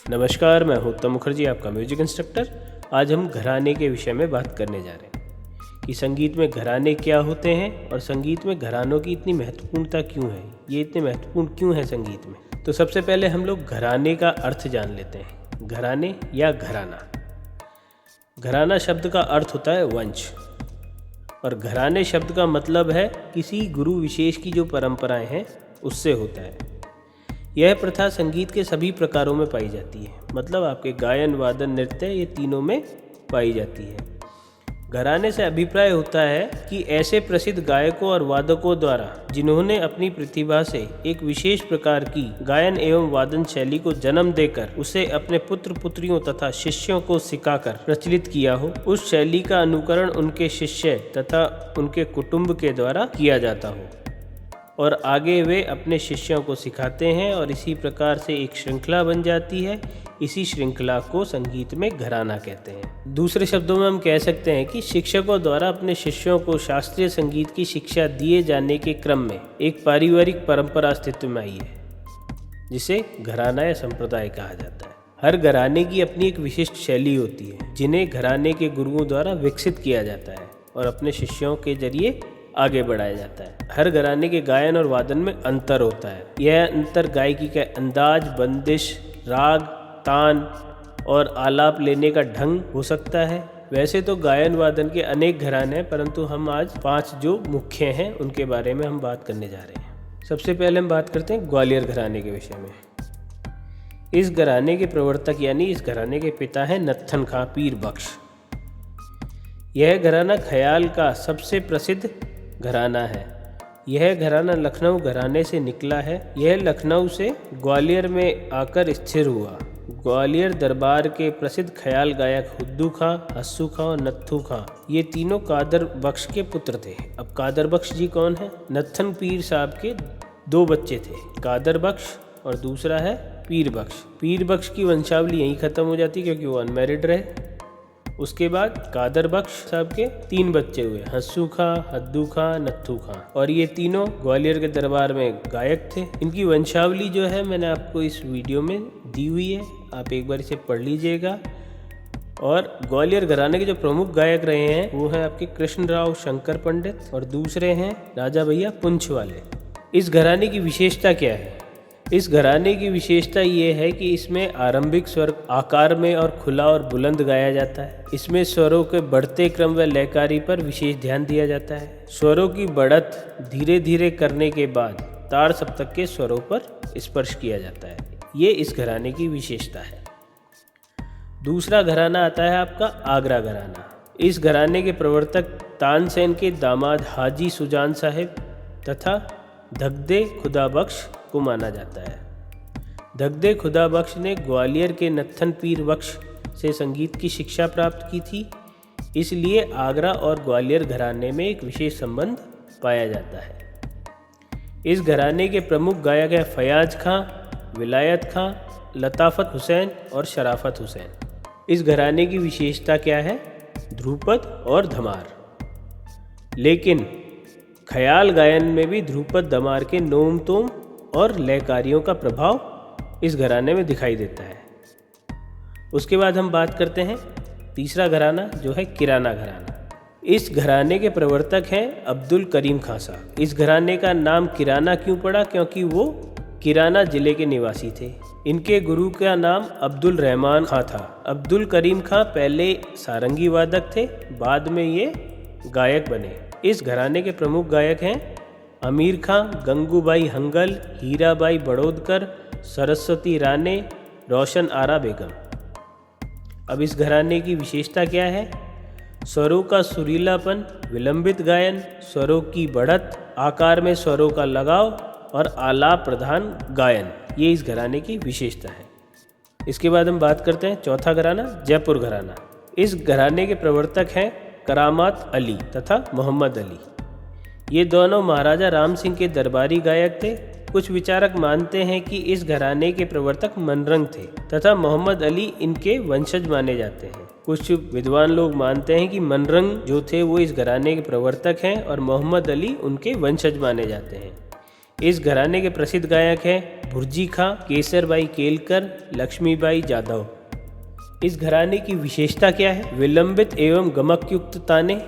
नमस्कार, मैं हूँ उत्तम मुखर्जी, आपका म्यूजिक इंस्ट्रक्टर। आज हम घराने के विषय में बात करने जा रहे हैं कि संगीत में घराने क्या होते हैं और संगीत में घरानों की इतनी महत्वपूर्णता क्यों है, ये इतने महत्वपूर्ण क्यों है संगीत में। तो सबसे पहले हम लोग घराने का अर्थ जान लेते हैं। घराने या घराना, घराना शब्द का अर्थ होता है वंश, और घराने शब्द का मतलब है किसी गुरु विशेष की जो परंपराएं हैं उससे होता है। यह प्रथा संगीत के सभी प्रकारों में पाई जाती है, मतलब आपके गायन, वादन, नृत्य, ये तीनों में पाई जाती है। घराने से अभिप्राय होता है कि ऐसे प्रसिद्ध गायकों और वादकों द्वारा जिन्होंने अपनी प्रतिभा से एक विशेष प्रकार की गायन एवं वादन शैली को जन्म देकर उसे अपने पुत्र पुत्रियों तथा शिष्यों को सिखाकर प्रचलित किया हो, उस शैली का अनुकरण उनके शिष्य तथा उनके कुटुंब के द्वारा किया जाता हो और आगे वे अपने शिष्यों को सिखाते हैं और इसी प्रकार से एक श्रृंखला बन जाती है। इसी श्रृंखला को संगीत में घराना कहते हैं। दूसरे शब्दों में हम कह सकते हैं कि शिक्षकों द्वारा अपने शिष्यों को शास्त्रीय संगीत की शिक्षा दिए जाने के क्रम में एक पारिवारिक परंपरा अस्तित्व में आई है, जिसे घराना या संप्रदाय कहा जाता है। हर घराने की अपनी एक विशिष्ट शैली होती है, जिन्हें घराने के गुरुओं द्वारा विकसित किया जाता है और अपने शिष्यों के जरिए आगे बढ़ाया जाता है। हर घराने के गायन और वादन में अंतर होता है। यह अंतर गायकी का अंदाज, बंदिश, राग, तान और आलाप लेने का ढंग हो सकता है। वैसे तो गायन वादन के अनेक घराने हैं, परंतु हम आज 5 जो मुख्य हैं उनके बारे में हम बात करने जा रहे हैं। सबसे पहले हम बात करते हैं ग्वालियर घराने के विषय में। इस घराने के प्रवर्तक यानी इस घराने के पिता हैं नत्थन खां पीर बख्श। यह घराना ख्याल का सबसे प्रसिद्ध घराना है। यह घराना लखनऊ घराने से निकला है। यह लखनऊ से ग्वालियर में आकर स्थिर हुआ। ग्वालियर दरबार के प्रसिद्ध ख्याल गायक हुद्दू खां, हस्सू खां और नत्थू खां, ये तीनों कादर बख्श के पुत्र थे। अब कादर बख्श जी कौन है? नत्थन पीर साहब के 2 बच्चे थे, कादर बख्श और दूसरा है पीर बख्श। पीर बख्श की वंशावली यहीं ख़त्म हो जाती क्योंकि वो अनमैरिड रहे। उसके बाद कादर बख्श साहब के 3 बच्चे हुए, हस्सू खां, हद्दू खां, नत्थू खां, और ये तीनों ग्वालियर के दरबार में गायक थे। इनकी वंशावली जो है मैंने आपको इस वीडियो में दी हुई है, आप एक बार इसे पढ़ लीजिएगा। और ग्वालियर घराने के जो प्रमुख गायक रहे हैं वो हैं आपके कृष्णराव शंकर पंडित और दूसरे हैं राजा भैया पुंछ वाले। इस घराने की विशेषता क्या है? इस घराने की विशेषता ये है कि इसमें आरंभिक स्वर आकार में और खुला और बुलंद गाया जाता है। इसमें स्वरों के बढ़ते क्रम व लयकारी पर विशेष ध्यान दिया जाता है। स्वरों की बढ़त धीरे धीरे करने के बाद ताड़ सप्तक के स्वरों पर स्पर्श किया जाता है। ये इस घराने की विशेषता है। दूसरा घराना आता है आपका आगरा घराना। इस घराने के प्रवर्तक तानसेन के दामाद हाजी सुजान साहिब तथा धगदे खुदा बख्श को माना जाता है। धगदे खुदा बख्श ने ग्वालियर के नत्थन पीर बख्श से संगीत की शिक्षा प्राप्त की थी, इसलिए आगरा और ग्वालियर घराने में एक विशेष संबंध पाया जाता है। इस घराने के प्रमुख गायक हैं फयाज खां, विलायत खां, लताफत हुसैन और शराफत हुसैन। इस घराने की विशेषता क्या है? ध्रुपद और धमार। लेकिन ख्याल गायन में भी ध्रुपद, धमार के नोम तोम और लयकारियों का प्रभाव इस घराने में दिखाई देता है। उसके बाद हम बात करते हैं तीसरा घराना जो है किराना घराना। इस घराने के प्रवर्तक हैं अब्दुल करीम खां साहब। इस घराने का नाम किराना क्यों पड़ा? क्योंकि वो किराना जिले के निवासी थे। इनके गुरु का नाम अब्दुल रहमान खां था। अब्दुल करीम खां पहले सारंगी वादक थे, बाद में ये गायक बने। इस घराने के प्रमुख गायक हैं अमीर खां, गंगूबाई हंगल, हीराबाई बड़ौदकर, सरस्वती राणे, रोशन आरा बेगम। अब इस घराने की विशेषता क्या है? स्वरों का सुरीलापन, विलंबित गायन, स्वरों की बढ़त, आकार में स्वरों का लगाव और आलाप प्रधान गायन, ये इस घराने की विशेषता है। इसके बाद हम बात करते हैं चौथा घराना, जयपुर घराना। इस घराने के प्रवर्तक हैं करामात अली तथा मोहम्मद अली। ये दोनों महाराजा राम सिंह के दरबारी गायक थे। कुछ विचारक मानते हैं कि इस घराने के प्रवर्तक मनरंग थे तथा मोहम्मद अली इनके वंशज माने जाते हैं। कुछ विद्वान लोग मानते हैं कि मनरंग जो थे वो इस घराने के प्रवर्तक हैं और मोहम्मद अली उनके वंशज माने जाते हैं। इस घराने के प्रसिद्ध गायक हैं भुर्जी खां, केसरबाई केलकर, लक्ष्मीबाई जादव। इस घराने की विशेषता क्या है? विलंबित एवं गमकयुक्त ताने,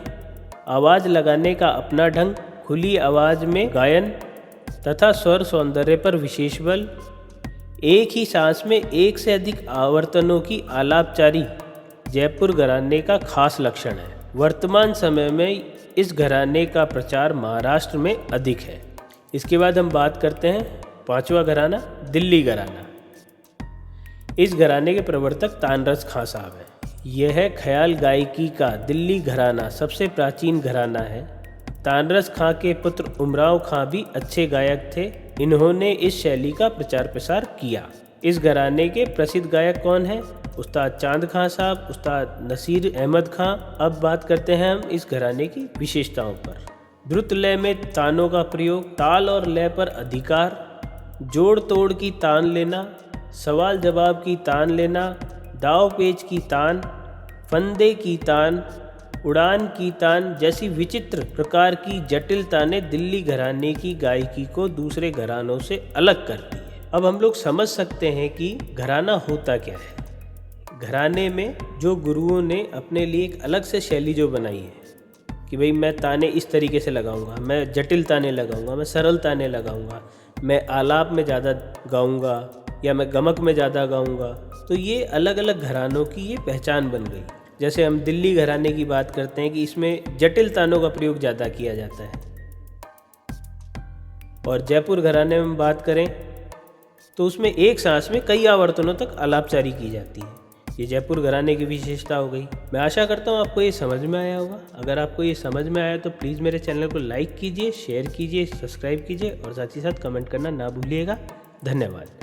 आवाज़ लगाने का अपना ढंग, खुली आवाज़ में गायन तथा स्वर सौंदर्य पर विशेष बल, एक ही सांस में एक से अधिक आवर्तनों की आलापचारी जयपुर घराने का खास लक्षण है। वर्तमान समय में इस घराने का प्रचार महाराष्ट्र में अधिक है। इसके बाद हम बात करते हैं पांचवा घराना, दिल्ली घराना। इस घराने के प्रवर्तक तानरस खां साहब हैं। यह ख्याल गायकी का दिल्ली घराना सबसे प्राचीन घराना है। तानरस खां के पुत्र उमराव खां भी अच्छे गायक थे। इन्होंने इस शैली का प्रचार प्रसार किया। इस घराने के प्रसिद्ध गायक कौन हैं? उस्ताद चांद खां साहब, उस्ताद नसीर अहमद खां। अब बात करते हैं हम इस घराने की विशेषताओं पर। द्रुत लय में तानों का प्रयोग, ताल और लय पर अधिकार, जोड़ तोड़ की तान लेना, सवाल जवाब की तान लेना, दाव पेच की तान, फंदे की तान, उड़ान की तान जैसी विचित्र प्रकार की जटिल तानें दिल्ली घराने की गायकी को दूसरे घरानों से अलग करती है। अब हम लोग समझ सकते हैं कि घराना होता क्या है। घराने में जो गुरुओं ने अपने लिए एक अलग से शैली जो बनाई है कि भाई मैं ताने इस तरीके से लगाऊंगा, मैं जटिल ताने लगाऊंगा, मैं सरल ताने लगाऊंगा, मैं आलाप में ज़्यादा गाऊंगा या मैं गमक में ज़्यादा गाऊंगा। तो ये अलग अलग घरानों की ये पहचान बन गई। जैसे हम दिल्ली घराने की बात करते हैं कि इसमें जटिल तानों का प्रयोग ज़्यादा किया जाता है, और जयपुर घराने में बात करें तो उसमें एक सांस में कई आवर्तनों तक आलापचारी की जाती है। ये जयपुर घराने की विशेषता हो गई। मैं आशा करता हूँ आपको ये समझ में आया होगा। अगर आपको ये समझ में आया तो प्लीज़ मेरे चैनल को लाइक कीजिए, शेयर कीजिए, सब्सक्राइब कीजिए और साथ ही साथ कमेंट करना ना भूलिएगा। धन्यवाद।